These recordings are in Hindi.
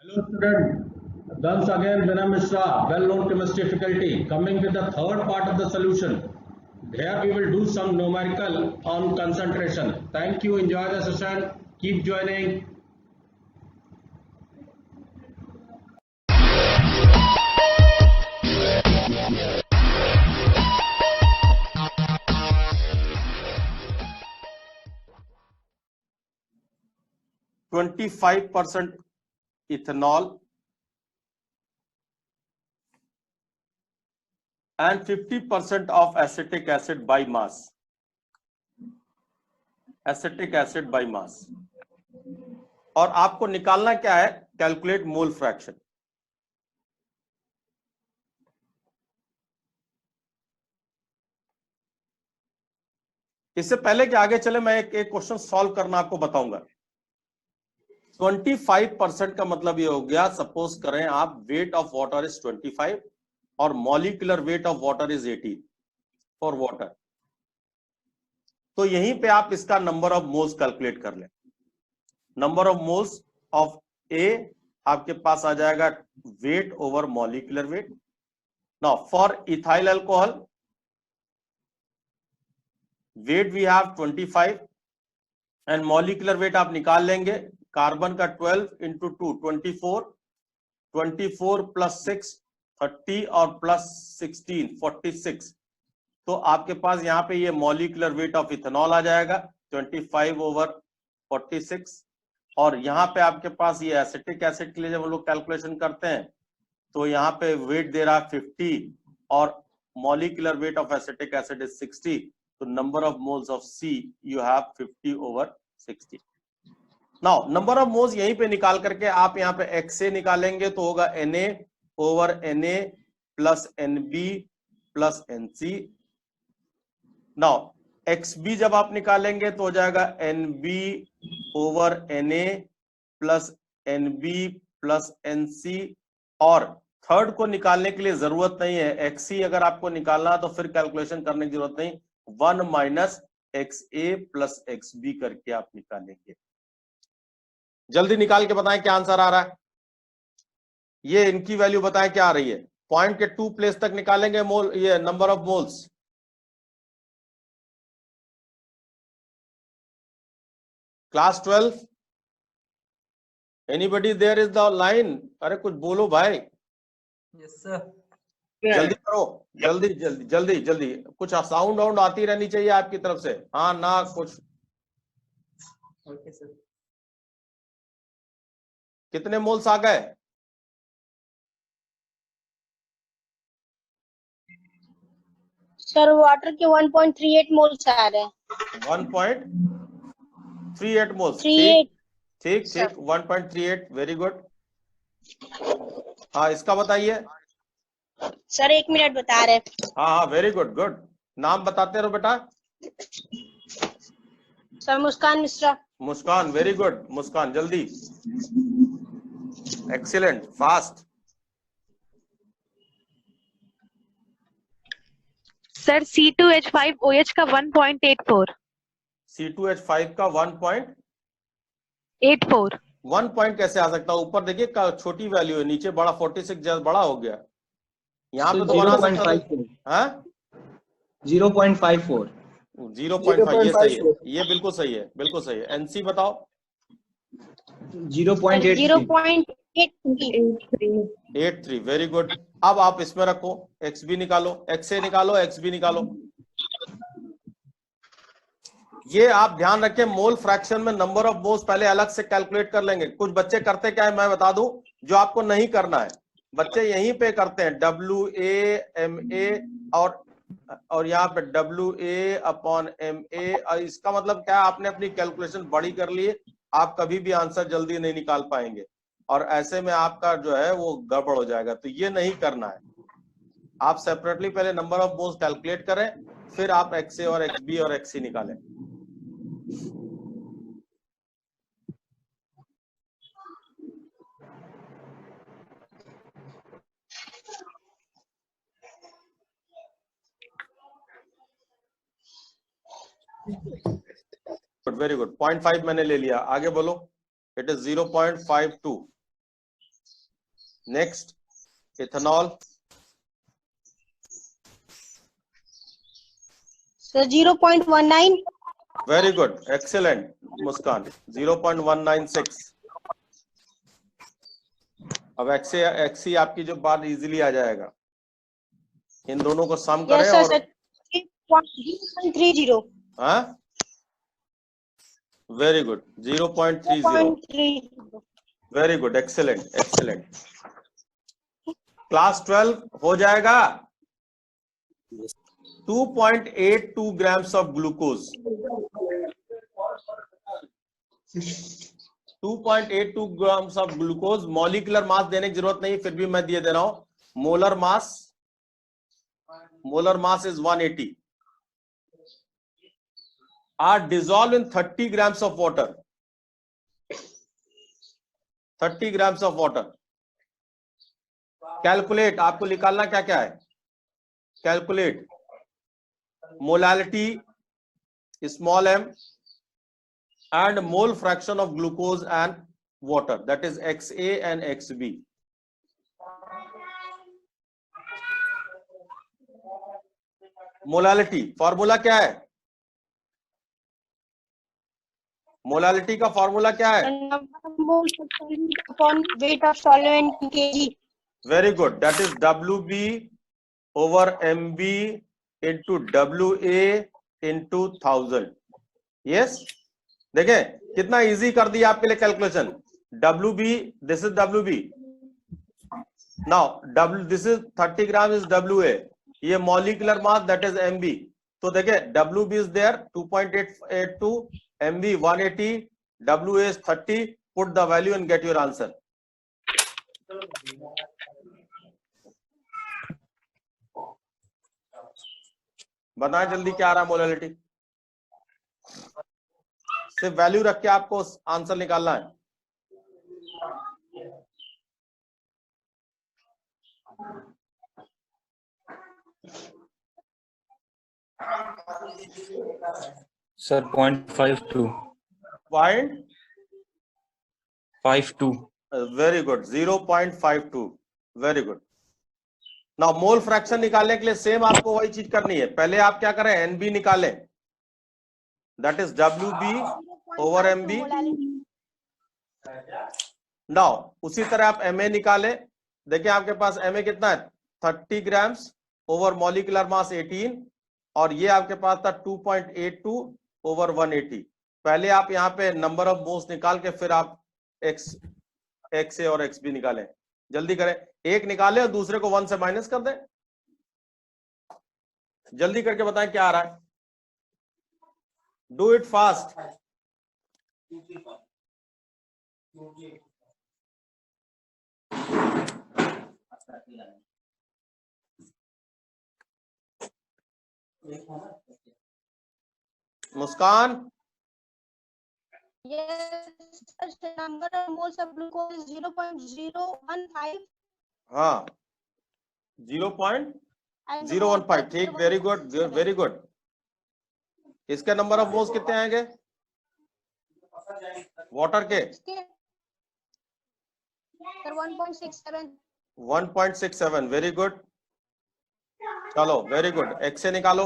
Hello student, once again Vinay Mishra, well-known chemistry faculty, coming with the third part of the solution. Here we will do some numerical on concentration. Thank you, enjoy the session, keep joining. %25 ethanol and 50% of acetic acid by mass. Acetic acid by mass. और आपको निकालना क्या है? Calculate mole fraction. इससे पहले कि आगे चले मैं एक क्वेश्चन सॉल्व करना आपको बताऊंगा. 25% का मतलब ये हो गया, सपोज करें आप वेट ऑफ वाटर इज 25 और molecular weight of water is 80 for water. तो यहीं पे आप इसका नंबर ऑफ मोल्स कैलकुलेट कर लें. Number of moles of A आपके पास आ जाएगा weight over molecular weight. Now for ethyl alcohol weight we have 25 and molecular weight आप निकाल लेंगे. कार्बन का 12 इंटू 2 24, 24 प्लस 6 30 और प्लस 16 46. तो आपके पास यहाँ पे ये मॉलिक्यूलर वेट ऑफ इथेनॉल आ जाएगा 25 ओवर 46. और यहाँ पे आपके पास ये एसिटिक एसिड के लिए जब हम लोग कैलकुलेशन करते हैं तो यहाँ पे वेट दे रहा है 50 और molecular weight of acetic acid is 60. तो number of moles of see you have 50 over 60. Now number of moles यहीं पे निकाल करके आप यहाँ पे XA निकालेंगे तो होगा Na over Na plus Nb plus Nc. Now XB जब आप निकालेंगे तो हो जाएगा Nb over Na plus Nb plus Nc. और थर्ड को निकालने के लिए जरूरत नहीं है. Xc अगर आपको निकालना तो फिर कैलकुलेशन करने की जरूरत नहीं. 1 माइनस XA प्लस XB करके आप निकालेंगे. जल्दी निकाल के बताएं क्या आंसर आ रहा है. ये इनकी वैल्यू बताएं क्या आ रही है. पॉइंट के 2 प्लेस तक निकालेंगे मोल, ये number of moles. Class 12 anybody there is the line. अरे कुछ बोलो भाई. Yes sir. जल्दी करो, जल्दी जल्दी जल्दी जल्दी. कुछ साउंड वाउंड आती रहनी चाहिए आपकी तरफ से. हाँ ना कुछ. Okay sir. कितने मोल्स आ गए? सर वाटर के 1.38 मोल्स आ रहे हैं. 1.38 मोल्स. 38. ठीक ठीक 1.38. Very good. हाँ इसका बताइए. सर 1 मिनट बता रहे हैं. हाँ हाँ वेरी गुड गुड. नाम बताते रहो बेटा. सर मुस्कान मिश्रा. मुस्कान. वेरी गुड मुस्कान. जल्दी. Excellent fast. सर C2H5OH का 1.84. C2H5 का 1.84. 1 पॉइंट कैसे आ सकता है? ऊपर देखिए छोटी वैल्यू है, नीचे बड़ा 46 जैसा बड़ा हो गया. यहाँ पे तो बना सकता है. 0.54. 0.5. ये सही है, ये बिल्कुल सही है, बिल्कुल सही है. NC बताओ. 0.83. Very good. अब आप इसमें रखो XB निकालो, XA निकालो, XB निकालो. ये आप ध्यान रखें मोल फ्रैक्शन में नंबर ऑफ मोल्स पहले अलग से कैलकुलेट कर लेंगे. कुछ बच्चे करते क्या है मैं बता दूं जो आपको नहीं करना है. बच्चे यहीं पे करते हैं WA/MA और यहाँ पे WA/MA. और इसका मतलब क्या है, आपने अपनी कैलकुलेशन बड़ी कर ली, आप कभी भी आंसर जल्दी नहीं निकाल पाएंगे और ऐसे में आपका जो है वो गड़बड़ हो जाएगा. तो ये नहीं करना है. आप सेपरेटली पहले नंबर ऑफ मोल्स कैलकुलेट करें, फिर आप XA और XB और XC निकालें. Very good. 0.5 मैंने ले लिया. आगे बोलो. It is 0.52. Next ethanol Sir, 0.19. Very good excellent Muskan 0.196। अब एक्सी आपकी जो बात इजीली आ जाएगा, इन दोनों को सम करें Yes, sir. और 3.030. हाँ very good 0.30 0.30. Very good excellent excellent. Class 12 हो जाएगा। 2.82 grams of glucose 2.82 grams of glucose। Molecular mass देने की जरूरत नहीं, फिर भी मैं दिए दे रहा हूं। Molar mass is 180 are dissolved in 30 grams of water। 30 grams of water। Calculate, आपको निकालना क्या क्या है। Calculate molality small m and mole fraction of glucose and water, that is XA and XB। Molality formula क्या है। मोलालिटी का फॉर्मूला क्या है। Number of moles of solvent upon weight of solvent in kg. Very good, that is WB over MB into WA into 1000। Yes, देखें कितना इजी कर दिया आपके लिए calculation. WB, this is WB, now this is 30 gram is WA, ये molecular mass that is MB। तो देखें WB is there 2.882, MB 180, WA is 30, put the value and get your answer। बताएं जल्दी क्या आ रहा है मोलालिटी। सिर्फ वैल्यू रख के आपको आंसर निकालना है। Sir 0.52 52 very good 0.52 very good. Now mole fraction निकालने के लिए सेम आपको वही चीज करनी है। पहले आप क्या करें, एनबी निकालें, that is WB over MB। Now उसी तरह आप MA निकालें। देखिए आपके पास MA कितना है 30 ग्राम्स ओवर मॉलिक्यूलर मास 18, और ये आपके पास था 2.82 ओवर 180। पहले आप यहाँ पे नंबर ऑफ मोल्स निकाल के फिर आप XA और XB निकालें। जल्दी करें, एक निकाले और दूसरे को 1 से माइनस कर दें। जल्दी करके बताएं क्या आ रहा है। Do it fast. Muskan, Yes, sir. Number of moles of glucose is 0.015. हाँ 0.015, ठीक, वेरी गुड वेरी गुड। इसके नंबर ऑफ मोल्स कितने आएंगे वाटर के। Sir, 1.67. 1.67 very good. चलो वेरी गुड, एक्स से निकालो।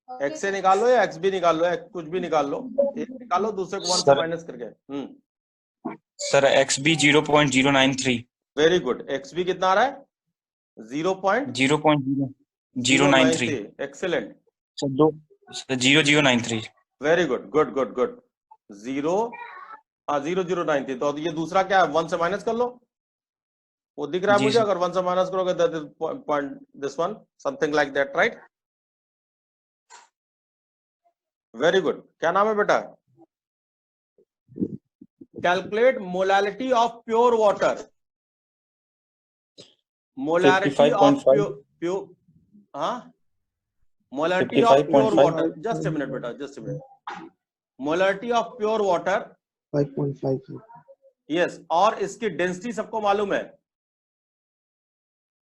एक्स से निकालो या XB निकाल लो, कुछ भी निकाल लो, एक निकालो दूसरे को 1 से माइनस करके। Sir XB 0.093 very good, XB कितना आ रहा है 0.093 excellent. Sir 0093 very good good good good 0093। तो ये दूसरा क्या है 1 से माइनस कर लो, वो दिख रहा है जी मुझे। सर। अगर 1 से माइनस करोगे that is point this one something like that, right. Very good, क्या नाम है बेटा। Calculate molality of pure water. Molality of 55.5 pure, हाँ molality of pure 55.5 water, just a minute बेटा, just a minute. Molality of pure water 5.5 yes, और इसकी डेंसिटी सबको मालूम है।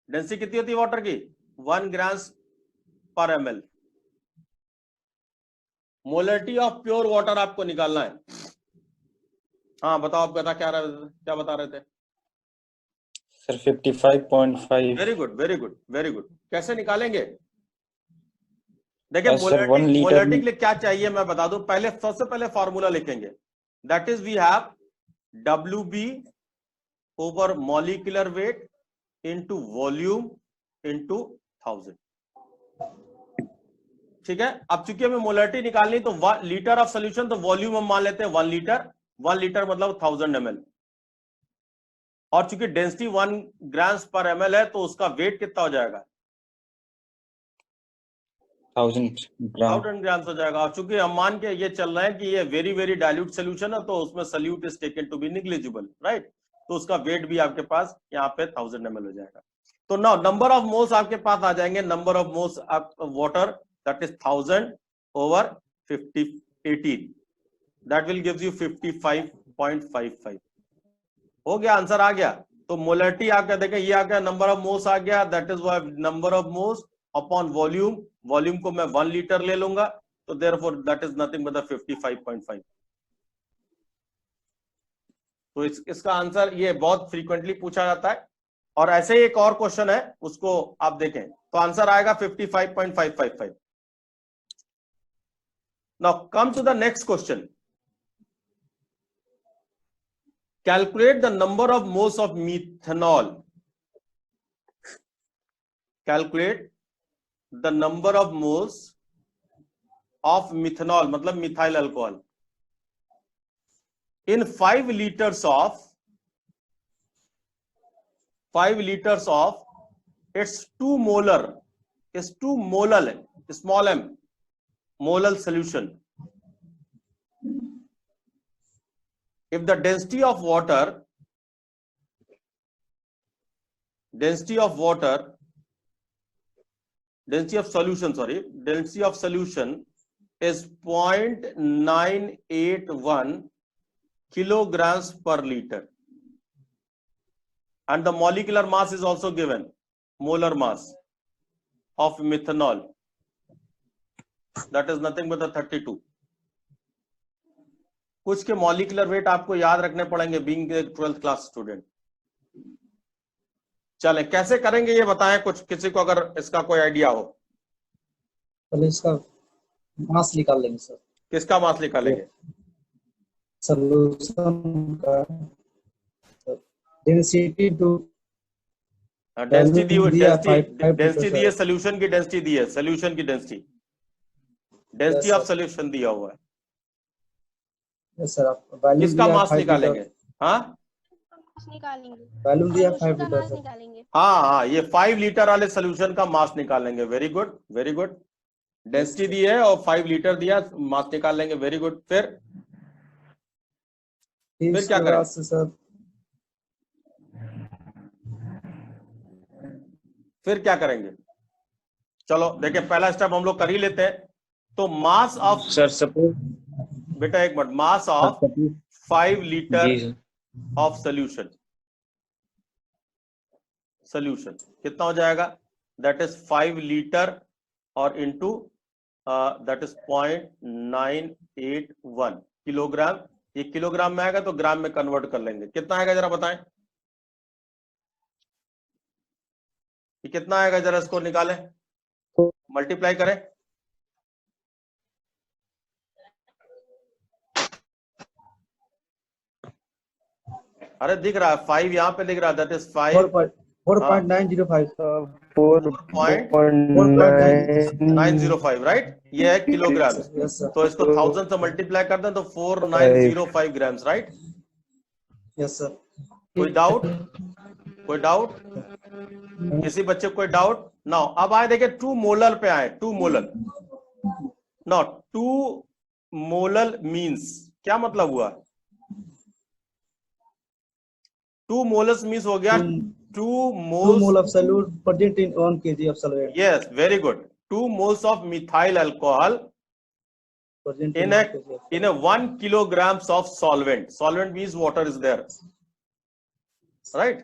डेंसिटी कितनी होती है वाटर की 1 ग्राम्स पर ml। Molarity of pure water आपको निकालना है। हाँ बताओ, आप क्या बता रहे थे? Sir 55.5 very good very good very good. कैसे निकालेंगे? देखिए सर 1 लीटर मोलरिटी के लिए क्या चाहिए मैं बता दूं। पहले सबसे पहले फॉर्मूला लिखेंगे, that is we have WB over molecular weight into volume into 1000। ठीक है, अब चूंकि हमें मोलरिटी निकालनी तो 1 लीटर ऑफ सोल्यूशन, तो वॉल्यूम हम मान लेते हैं 1 लीटर। 1 लीटर मतलब 1000 ml, और चूंकि डेंसिटी 1 ग्राम्स पर ml है तो उसका वेट कितना हो जाएगा? 1000 ग्राम। 1000 ग्राम्स हो जाएगा। और चूंकि हम मान के ये चल रहे हैं कि ये वेरी वेरी डाइल्यूट सोल्यूशन है, तो उसमें solute is taken to be negligible, right? तो उसका वेट भी आपके पास यहाँ पे 1000 ml हो जाएगा। तो नाउ नंबर ऑफ मोल्स आपके पास आ जाएंगे, number of moles water that is 1000 over 18, that will gives you 55.55। हो गया, आंसर आ गया। तो मोलरिटी आपका देखें, ये आ गया, नंबर ऑफ मोल्स आ गया, that is number of moles upon volume. Volume को मैं 1 लीटर ले लूंगा, तो therefore that is nothing but 55.5। तो इसका आंसर ये बहुत फ्रीक्वेंटली पूछा जाता है। और ऐसे ही एक और क्वेश्चन है, उसको आप देखें, तो आंसर आएगा 55.555। Now come to the next question. Calculate the number of moles of methanol. Calculate the number of moles of methanol, मतलब methyl alcohol, in 5 liters of its 2 molar small m molar solution. If the density of solution is 0.981 kilograms per liter, and the molecular mass is also given, molar mass of methanol, that is nothing but the 32। कुछ के मॉलिक्यूलर वेट आपको याद रखने पड़ेंगे, being a 12th class student. चलें कैसे करेंगे ये बताएं, कुछ किसी को अगर इसका कोई आइडिया हो। पहले इसका मास निकाल लेंगे सर। किसका मास निकालेंगे? सॉल्यूशन का डेंसिटी टू डेंसिटी दी है, डेंसिटी सोल्यूशन की डेंसिटी दी है, सोल्यूशन की डेंसिटी ऑफ सोल्यूशन दिया हुआ है। सर आप वैल्यू किसका मास निकालेंगे? हाँ वैल्यू दिया 5 लीटर सर। हाँ, ये 5 लीटर वाले सोल्यूशन का मास निकालेंगे। Very good very good. Density दी है और 5 लीटर दिया, मास निकाल लेंगे। Very good. फिर क्या करें सर? फिर क्या करेंगे? चलो देखिए, पहला स्टेप हम लोग कर ही लेते हैं। तो मास ऑफ सर सपोज बेटा एक minute, mass of 5 litre of solution कितना हो जाएगा? दैट इज 5 लीटर और इंटू दैट इज 0.981 किलोग्राम। ये किलोग्राम में आएगा तो ग्राम में कन्वर्ट कर लेंगे। कितना आएगा जरा बताएं, ये कितना आएगा? जरा इसको निकालें, मल्टीप्लाई करें। अरे दिख रहा है 5, यहाँ पे दिख रहा है, दैट इज 4.905 राइट। ये है किलोग्राम। तो इसको 1000 से मल्टीप्लाई कर दें तो 4905 ग्राम्स, राइट? Yes sir. कोई डाउट? किसी बच्चे को कोई डाउट? नाउ अब आए देखिए 2 मोलर पे आए। 2 मोलर, नाउ 2 मोलर मीन्स क्या मतलब हुआ? 2 मोलस मीन्स हो गया 2 mole of solute present in 1 kg of solvent। Yes, very good. 2 moles of methyl alcohol in a 1 kilograms of solvent. Solvent means water is there, right?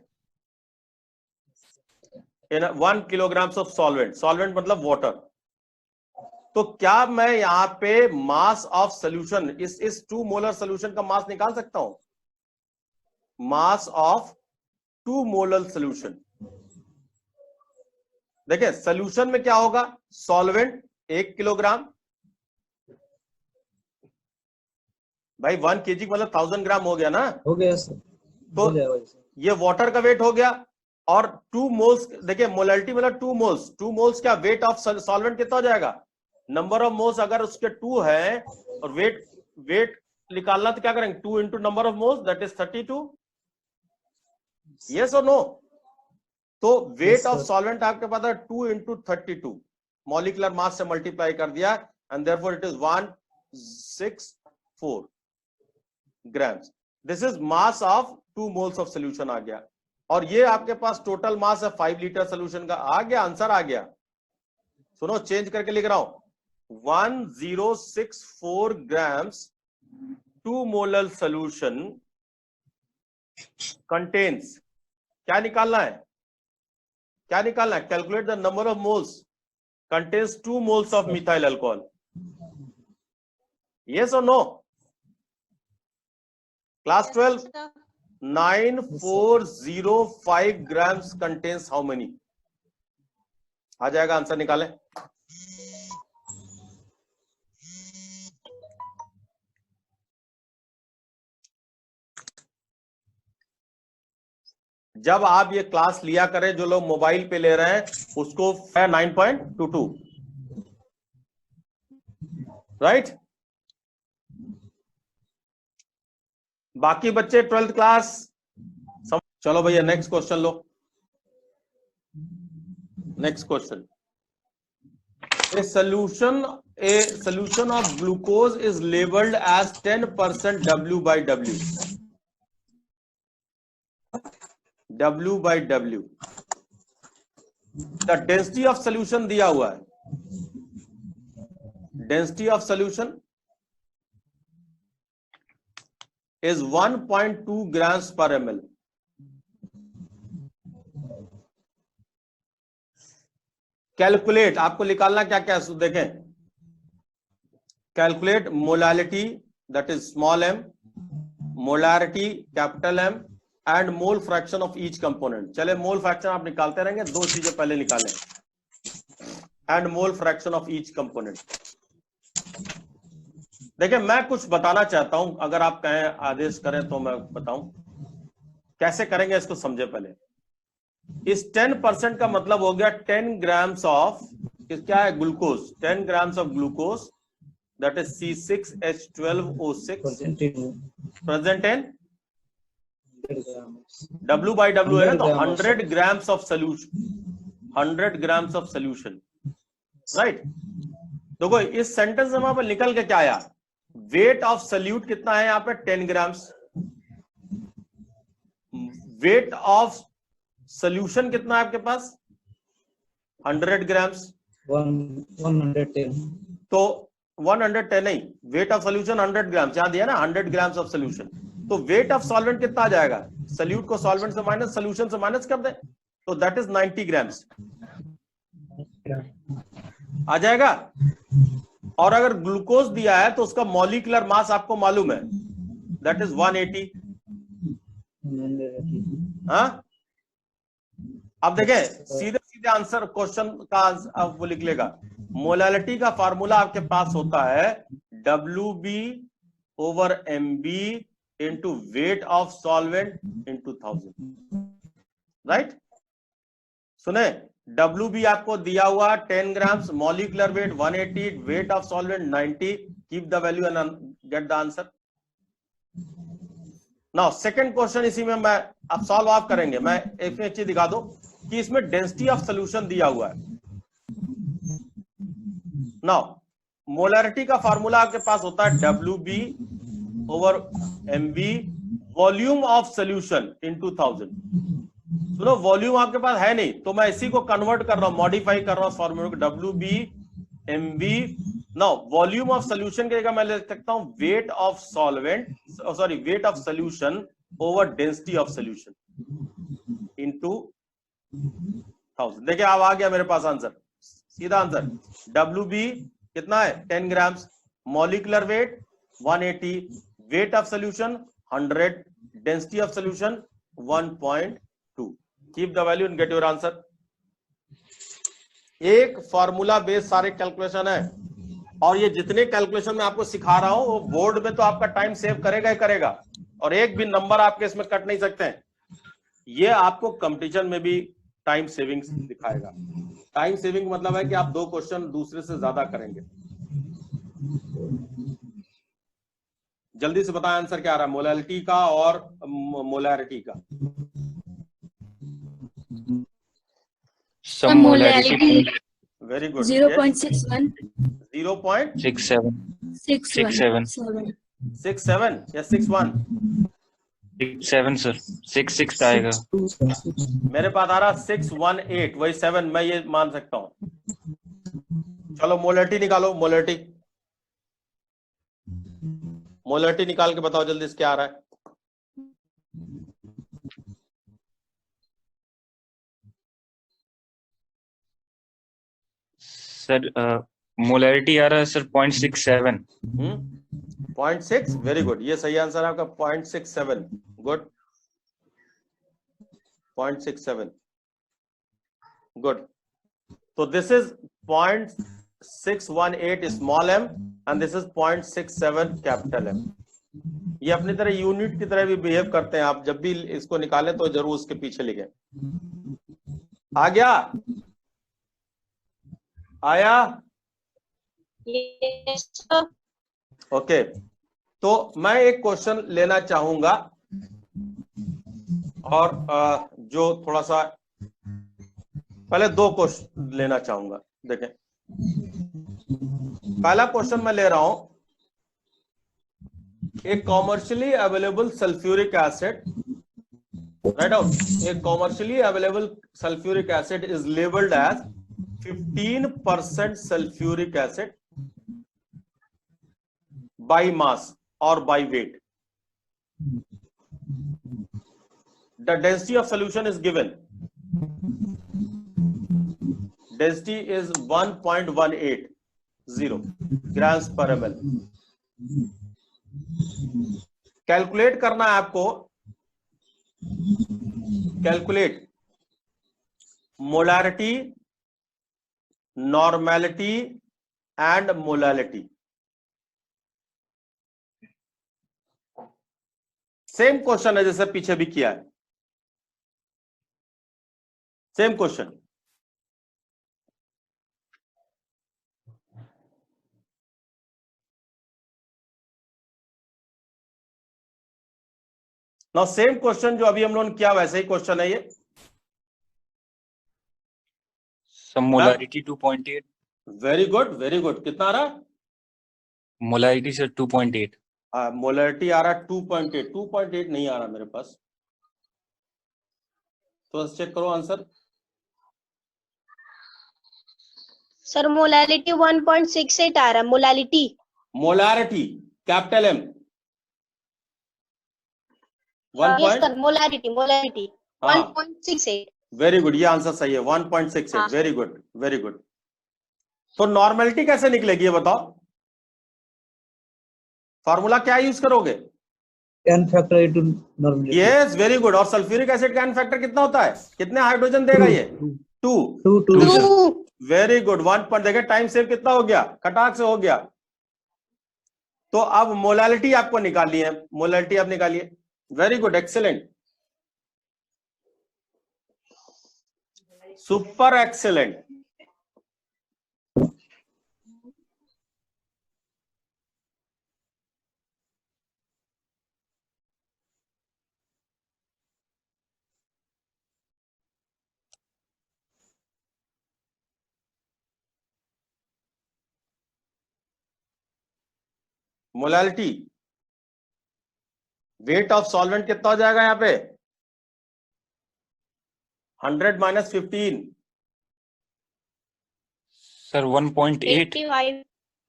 In a 1 kilograms of solvent मतलब water। तो क्या मैं यहाँ पे मास ऑफ सोल्यूशन, इस 2 मोलर सोल्यूशन का मास निकाल सकता हूं? मास ऑफ 2 मोलर सोल्यूशन। देखिए सोल्यूशन में क्या होगा, सॉल्वेंट 1 किलोग्राम, भाई 1 kg मतलब 1000 ग्राम हो गया ना, हो गया सर, तो हो जाएगा सर। ये वाटर का वेट हो गया, और 2 मोल्स, देखिए मोलैलिटी मतलब 2 मोल्स, 2 मोल्स क्या वेट ऑफ सॉल्वेंट कितना हो जाएगा, नंबर ऑफ मोल्स अगर उसके 2 है और वेट निकालना तो क्या करेंगे, 2 into number of moles that is 32, yes और नो। तो वेट ऑफ sir. सॉल्वेंट आपके पास है 2 इंटू 32, मॉलिक्यूलर मास से मल्टीप्लाई कर दिया and therefore it is 164 grams. This is mass of 2 moles of solution आ गया, और ये आपके पास टोटल मास है 5 लीटर सोल्यूशन का। आ गया आंसर, आ गया। सुनो चेंज करके लिख रहा हूं, 1064 ग्राम्स 2 मोलर सोल्यूशन कंटेन्स, क्या निकालना है, क्या निकालना है, calculate the number of moles contains 2 moles of methyl alcohol, yes और no. Class 12 9405 grams contains how many? आ जाएगा आंसर, निकालें। जब आप ये क्लास लिया करें, जो लोग मोबाइल पे ले रहे हैं उसको 9.22, राइट। बाकी बच्चे 12th क्लास, चलो भैया next question low. Next question, a solution of glucose is labeled as 10% W by W. W by W. The density of solution दिया हुआ है, density of solution is 1.2 grams per ml. Calculate, आपको निकालना क्या क्या है, देखें, calculate molality that is small m, molarity capital M, and mole fraction of each component. चले मोल फ्रैक्शन आप निकालते रहेंगे, दो चीजें पहले निकालें, and mole fraction of each component. देखिए मैं कुछ बताना चाहता हूं, अगर आप कहें आदेश करें तो मैं बताऊं कैसे करेंगे, इसको समझे पहले। इस 10% का मतलब हो गया 10 ग्राम्स ऑफ, क्या है, glucose, 10 grams of glucose that is C6H12O6 present in W by W है ना, तो 100 grams of solution, 100 grams of solution, right. देखो इस सेंटेंस में वहां पर निकल के क्या आया, वेट ऑफ सोल्यूट कितना है यहाँ पे 10 ग्राम्स, वेट ऑफ सोल्यूशन कितना है आपके पास 100 ग्राम्स, 110, तो 110 नहीं, वेट ऑफ सोल्यूशन 100 ग्राम्स, यहां दिया ना 100 ग्राम्स ऑफ सोल्यूशन, तो वेट ऑफ सॉल्वेंट कितना आ जाएगा, सोल्यूट को सॉल्वेंट से माइनस, सोल्यूशन से माइनस कर दे, तो दैट इज 90 ग्राम्स आ जाएगा। और अगर ग्लूकोज दिया है तो उसका मॉलिक्यूलर मास आपको मालूम है, दैट इज 180। हाँ, अब देखें सीधे सीधे आंसर क्वेश्चन का अब वो लिख लेगा, मोलैलिटी का फार्मूला आपके पास होता है WB/MB into weight of solvent into 1000, right. सुने, WB आपको दिया हुआ 10 grams, molecular weight 180, weight of solvent 90, keep the value and get the answer. Now second question इसी में मैं अब सॉल्व आप करेंगे, मैं एक चीज दिखा दो कि इसमें डेंसिटी ऑफ सोल्यूशन दिया हुआ है। नाउ मोलैरिटी का फार्मूला आपके पास होता है WB/MB volume of solution into 1000। सुनो वॉल्यूम आपके पास है नहीं, तो मैं इसी को कन्वर्ट कर रहा हूं, मॉडिफाई कर रहा हूं फार्मूला को, WB/MB। Now volume of solution के जगह मैं ले सकता हूं weight of solvent, sorry wait of solution over density of solution into 1000। देखिए अब आ गया मेरे पास आंसर, सीधा आंसर। WB कितना है 10 grams, molecular weight 180, wait of solution 100, Density of solution 1.2. Keep the value and get your answer. एक फॉर्मूला बेस्ड सारे कैलकुलेशन है, और ये जितने कैलकुलेशन मैं आपको सिखा रहा हूं वो बोर्ड में तो आपका टाइम सेव करेगा ही करेगा, और एक भी नंबर आपके इसमें कट नहीं सकते हैं। ये आपको कंपटीशन में भी टाइम सेविंग दिखाएगा। टाइम सेविंग मतलब है कि आप 2 क्वेश्चन दूसरे से ज्यादा करेंगे। जल्दी से बताएं आंसर क्या आ रहा है, मोलैलिटी का और मोलैरिटी का। Some molarity very good. 0.61 0.67 67 67 या 61? 67 सर, 66 आएगा। मेरे पास आ रहा 618, वही 7 मैं ये मान सकता हूं। चलो मोलैरिटी निकालो, मोलैरिटी निकाल के बताओ जल्दी से क्या आ रहा है। सर मोलारिटी आ रहा है सर 0.67। 0.6, वेरी गुड, ये सही आंसर है आपका 0.67। Good, 0.67, good. तो this is 0.618 small m and this is 0.67 capital M। ये अपनी तरह यूनिट की तरह भी बिहेव करते हैं। आप जब भी इसको निकालें तो जरूर उसके पीछे लिखें। आ गया? आया? Yes, sir. ओके, तो मैं एक क्वेश्चन लेना चाहूंगा, और जो थोड़ा सा पहले 2 क्वेश्चन लेना चाहूंगा। देखें, पहला क्वेश्चन मैं ले रहा हूं, एक commercially available sulphuric acid, right out, एक commercially available sulphuric acid is labelled as 15% sulfuric acid by mass or by weight. The density of solution is given. Density is 1.180 grams per ml. Calculate करना है आपको, calculate molarity, normality and molality. Same question है जैसे पीछे भी किया है, same question. Now same question जो अभी हम लोगों ने किया वैसे ही क्वेश्चन है ये। Some molarity 2.8। Very good, very good. कितना आ रहा है? Molarity sir 2.8। मोलैरिटी आ रहा है 2.8। 2.8 नहीं आ रहा मेरे पास, तो चेक करो आंसर। सर मोलैलिटी 1.68 आ रहा है। Molality capital M 1. Yes sir, molality 1.68। Very good, ये आंसर सही है, 1.68। Very good, very good. तो नॉर्मेलिटी कैसे निकलेगी ये बताओ, फॉर्मूला क्या यूज करोगे? n factor into normality। Yes, very good. और सल्फ्यूरिक एसिड का n फैक्टर कितना होता है? कितने हाइड्रोजन देगा ये? 2। 2। Very good, 1 point. देखिए टाइम सेव कितना हो गया, खटाक से हो गया। तो अब मोलालिटी आपको निकालनी है, मोलालिटी आप निकालिए। Very good, excellent, super excellent. Molality, weight of solvent कितना हो जाएगा यहाँ पे? 100 - 15 सर 1.8।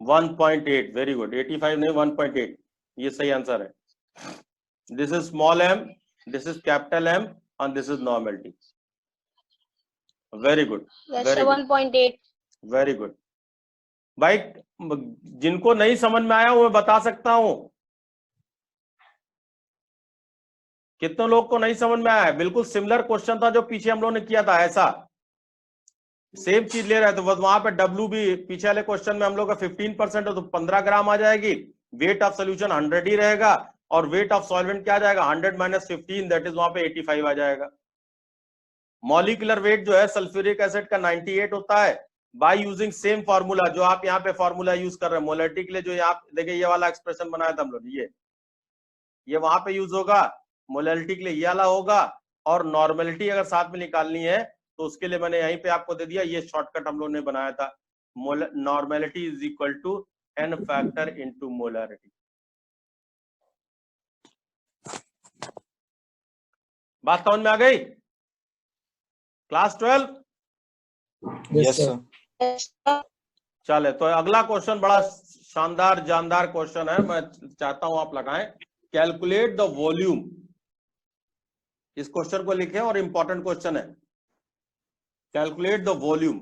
1.8। वेरी गुड, 85 नहीं 1.8, ये सही आंसर है। This is small m, this is capital M and this is normality. Very good, very good, 1.8। Very good. भाई जिनको नहीं समझ में आया वो मैं बता सकता हूं, कितने लोग को नहीं समझ में आया है? बिल्कुल सिमिलर क्वेश्चन था जो पीछे हम लोगों ने किया था, ऐसा सेम चीज ले रहे थे। वहां पे डब्ल्यू भी पीछे वाले क्वेश्चन में हम लोग का 15% है तो 15 ग्राम आ जाएगी, वेट ऑफ सोल्यूशन 100 ही रहेगा, और वेट ऑफ सॉल्वेंट क्या आ जाएगा 100 माइनस 15, दैट इज वहां पे 85 आ जाएगा। मॉलिक्यूलर वेट जो है सल्फ्यूरिक एसिड का 98 होता है बाय यूजिंग सेम फार्मूला जो आप यहाँ पे फार्मूला यूज कर रहे हैं मोलरिटी के लिए। जो आप देखिए ये वाला एक्सप्रेशन बनाया था हम लोग, ये वहां पे यूज होगा, मोलरिटी के लिए ये वाला होगा, और नॉर्मेलिटी अगर साथ में निकालनी है तो उसके लिए मैंने यहीं पे आपको दे दिया, ये शॉर्टकट हम लोग ने बनाया था, normality is equal to n factor into molarity. बात समझ में आ गई? क्लास 12? Yes, sir. चले तो अगला क्वेश्चन बड़ा शानदार जानदार क्वेश्चन है, मैं चाहता हूं आप लगाएं, कैलकुलेट द वॉल्यूम। इस क्वेश्चन को लिखें और इंपॉर्टेंट क्वेश्चन है, calculate the volume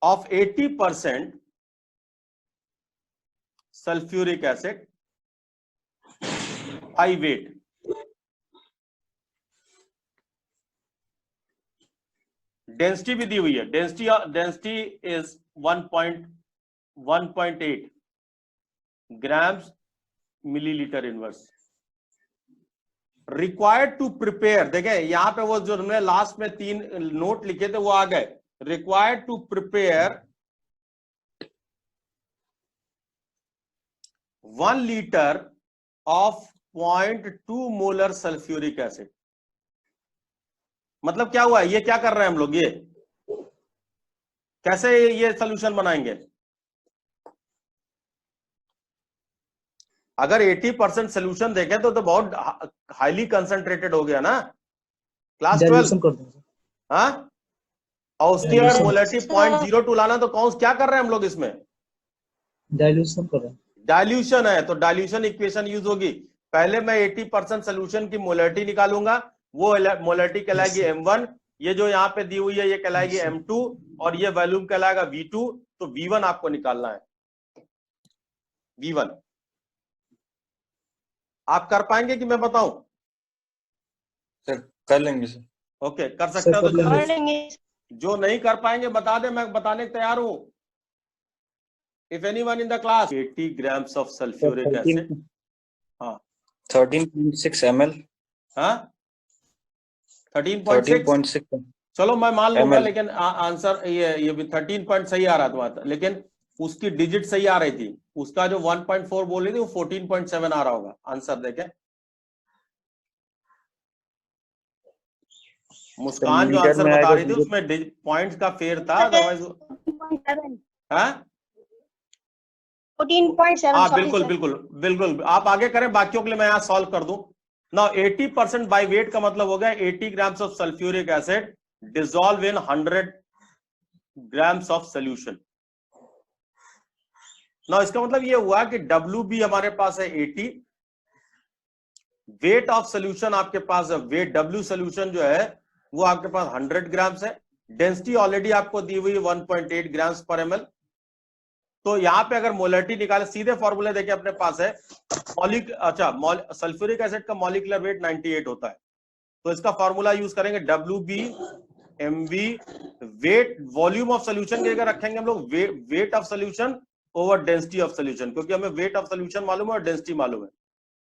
of 80% sulphuric acid by weight. Density भी दी हुई है, density is 1.8 grams millilitre inverse. Required to prepare, देखें यहां पे वो जो हमने लास्ट में 3 नोट लिखे थे वो आ गए। Required to prepare 1 litre of 0.2 molar sulphuric acid. मतलब क्या हुआ, ये क्या कर रहे हैं हम लोग, ये कैसे ये सोल्यूशन बनाएंगे? अगर 80% सोल्यूशन देखें तो बहुत हाईली कंसंट्रेटेड हो गया ना, क्लास 12। हाँ, और उसकी अगर मोलरिटी 0.02 लाना तो कौन क्या कर रहे हैं हम लोग इसमें? डाइल्यूशन कर रहे हैं। डाइल्यूशन है तो डाइल्यूशन इक्वेशन यूज होगी। पहले मैं 80% सोल्यूशन की मोलरिटी निकालूंगा, वो मोलरिटी कहलाएगी m1, ये जो यहाँ पे दी हुई है ये कहलाएगी m2, और ये वॉल्यूम कहलाएगा v2। तो v1 आपको निकालना है, v1 आप कर पाएंगे कि मैं बताऊं? सर कर लेंगे सर। ओके, कर सकते हो तो कर जल्दी। लेंगे। जो नहीं कर पाएंगे बता दे, मैं बताने को तैयार हूं। If anyone in the class 80 grams of sulphuric acid, हाँ 13.6 ml। हाँ 13.6। चलो मैं मान लूंगा, लेकिन आंसर ये भी 13 पॉइंट सही आ रहा था, लेकिन उसकी डिजिट सही आ रही थी। उसका जो 1.4 बोल रही थी वो 14.7 आ रहा होगा। आंसर देखें, मुस्कान जो आंसर बता रही थी उसमें पॉइंट्स का फेर था, अदरवाइज 14.7। हाँ बिल्कुल बिल्कुल बिल्कुल, आप आगे करें, बाकियों के लिए मैं यहाँ सॉल्व कर दूं ना। 80% बाय वेट का मतलब हो गया 80 grams of sulphuric acid dissolve in 100 grams of solution. ना इसका मतलब ये हुआ कि WB हमारे पास है 80, वेट ऑफ सोल्यूशन आपके पास है, वेट W सोल्यूशन जो है वो आपके पास 100 ग्राम्स है, डेंसिटी ऑलरेडी आपको दी हुई है 1.8 ग्राम्स पर ml। तो यहां पे अगर मोलरिटी निकाले, सीधे फॉर्मूले देखिए अपने पास है, सल्फ्यूरिक एसिड का मॉलिक्यूलर वेट 98 होता है, तो इसका फॉर्मूला यूज करेंगे WB MV, weight volume of solution की जगह रखेंगे हम लोग weight of solution over density of solution, क्योंकि हमें वेट ऑफ सोल्यूशन मालूम है और डेंसिटी मालूम है।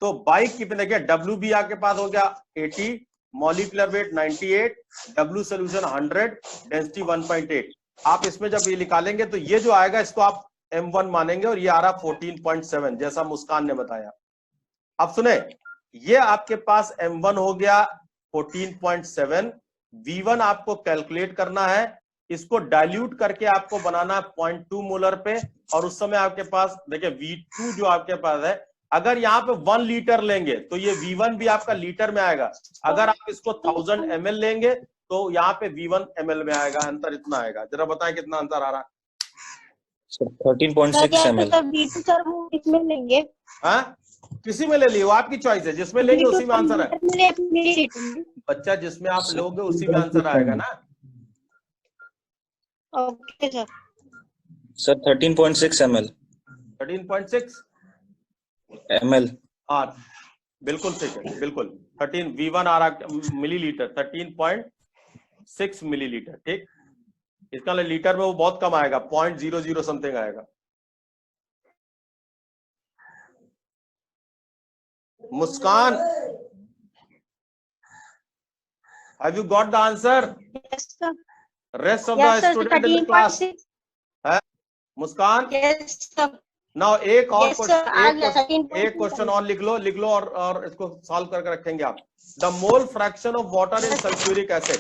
तो बाई कितने क्या, WB आपके पास हो गया 80, molecular weight 98, W solution 100, density 1.8। आप इसमें जब ये निकालेंगे तो ये जो आएगा इसको आप M1 मानेंगे, और ये आ रहा 14.7 जैसा मुस्कान ने बताया। अब सुने, ये आपके पास M1 हो गया 14.7, V1 आपको कैलकुलेट करना है, इसको डाइल्यूट करके आपको बनाना है 0.2 मोलर पे, और उस समय आपके पास देखिए V2 जो आपके पास है, अगर यहाँ पे 1 लीटर लेंगे तो ये V1 भी आपका लीटर में आएगा, अगर आप इसको 1000 ml लेंगे तो यहाँ पे V1 ml में आएगा। अंतर इतना आएगा, जरा बताएं कितना अंतर आ रहा है? 13.6 ml। सर वो किसमें लेंगे? हाँ किसी में ले लिए, वो आपकी चॉइस है, जिसमें लेंगे उसी में आंसर है। बच्चा जिसमें आप लोगे उसी में आंसर आएगा ना। Okay sir. Sir 13.6 ml 13.6 ml हाँ बिल्कुल ठीक है, बिल्कुल 13 V1 आ रहा मिलीलीटर, 13.6 मिलीलीटर। ठीक, इसका लीटर में वो बहुत कम आएगा, 0.00 समथिंग आएगा। मुस्कान, have you got the answer? Yes, sir. Rest of Yes, the sir. student in the class 13.6. है मुस्कान। Yes, sir. नाउ एक और Yes, sir. आ गया क्वेश्चन, 13.6. एक क्वेश्चन और लिख लो और इसको सॉल्व करके रखेंगे आप। The mole fraction of water in sulphuric acid